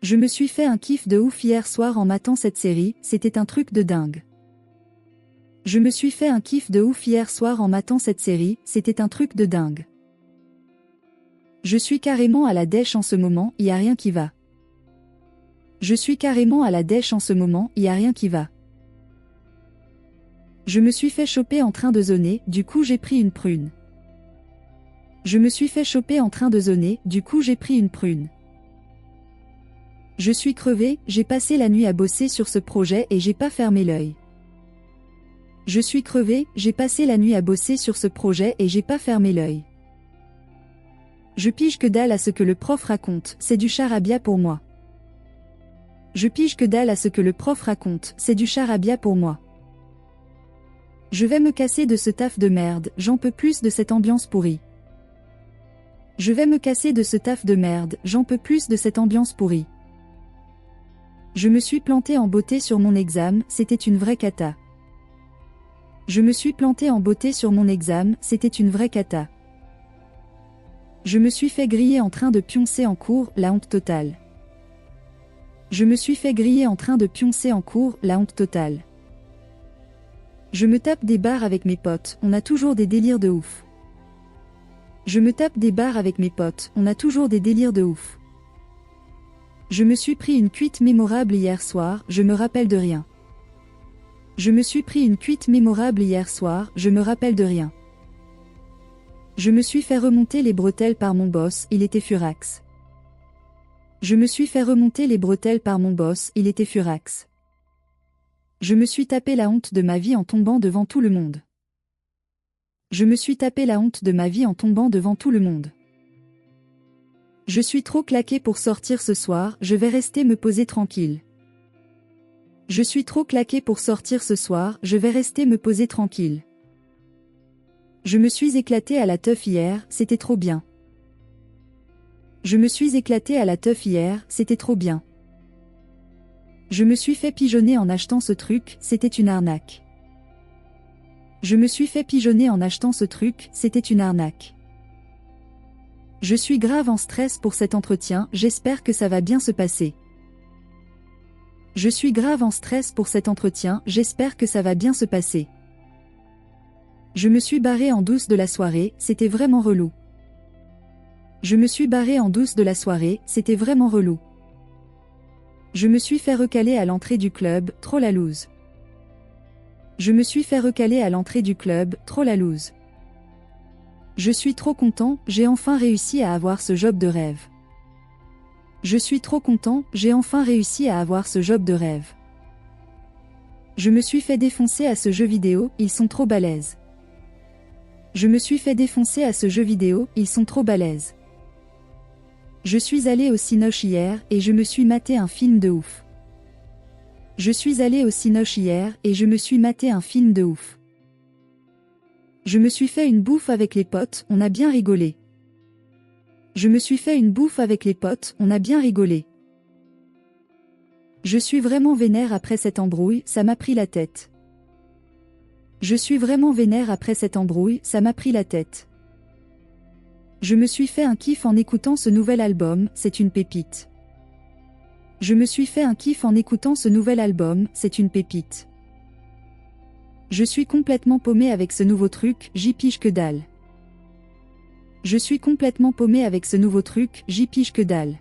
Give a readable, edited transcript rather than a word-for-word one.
Je me suis fait un kiff de ouf hier soir en matant cette série, c'était un truc de dingue. Je me suis fait un kiff de ouf hier soir en matant cette série, c'était un truc de dingue. Je suis carrément à la dèche en ce moment, y a rien qui va. Je suis carrément à la dèche en ce moment, y a rien qui va. Je me suis fait choper en train de zoner, du coup j'ai pris une prune. Je me suis fait choper en train de zoner, du coup j'ai pris une prune. Je suis crevé, j'ai passé la nuit à bosser sur ce projet et j'ai pas fermé l'œil. Je suis crevé, j'ai passé la nuit à bosser sur ce projet et j'ai pas fermé l'œil. Je pige que dalle à ce que le prof raconte, c'est du charabia pour moi. Je pige que dalle à ce que le prof raconte, c'est du charabia pour moi. Je vais me casser de ce taf de merde, j'en peux plus de cette ambiance pourrie. Je vais me casser de ce taf de merde, j'en peux plus de cette ambiance pourrie. Je me suis planté en beauté sur mon examen, c'était une vraie cata. Je me suis planté en beauté sur mon examen, c'était une vraie cata. Je me suis fait griller en train de pioncer en cours, la honte totale. Je me suis fait griller en train de pioncer en cours, la honte totale. Je me tape des barres avec mes potes, on a toujours des délires de ouf. Je me tape des barres avec mes potes, on a toujours des délires de ouf. Je me suis pris une cuite mémorable hier soir, je me rappelle de rien. Je me suis pris une cuite mémorable hier soir, je me rappelle de rien. Je me suis fait remonter les bretelles par mon boss, il était furax. Je me suis fait remonter les bretelles par mon boss, il était furax. Je me suis tapé la honte de ma vie en tombant devant tout le monde. Je me suis tapé la honte de ma vie en tombant devant tout le monde. Je suis trop claqué pour sortir ce soir, je vais rester me poser tranquille. Je suis trop claqué pour sortir ce soir, je vais rester me poser tranquille. Je me suis éclaté à la teuf hier, c'était trop bien. Je me suis éclaté à la teuf hier, c'était trop bien. Je me suis fait pigeonner en achetant ce truc, c'était une arnaque. Je me suis fait pigeonner en achetant ce truc, c'était une arnaque. Je suis grave en stress pour cet entretien, j'espère que ça va bien se passer. Je suis grave en stress pour cet entretien, j'espère que ça va bien se passer. Je me suis barré en douce de la soirée, c'était vraiment relou. Je me suis barré en douce de la soirée, c'était vraiment relou. Je me suis fait recaler à l'entrée du club, trop la loose. Je me suis fait recaler à l'entrée du club, trop la loose. Je suis trop content, j'ai enfin réussi à avoir ce job de rêve. Je suis trop content, j'ai enfin réussi à avoir ce job de rêve. Je me suis fait défoncer à ce jeu vidéo, ils sont trop balèzes. Je me suis fait défoncer à ce jeu vidéo, ils sont trop balèzes. Je suis allé au Cinoche hier, et je me suis maté un film de ouf. Je suis allé au Cinoche hier, et je me suis maté un film de ouf. Je me suis fait une bouffe avec les potes, on a bien rigolé. Je me suis fait une bouffe avec les potes, on a bien rigolé. Je suis vraiment vénère après cette embrouille, ça m'a pris la tête. Je suis vraiment vénère après cette embrouille, ça m'a pris la tête. Je me suis fait un kiff en écoutant ce nouvel album, c'est une pépite. Je me suis fait un kiff en écoutant ce nouvel album, c'est une pépite. Je suis complètement paumé avec ce nouveau truc, j'y pige que dalle. Je suis complètement paumé avec ce nouveau truc, j'y pige que dalle.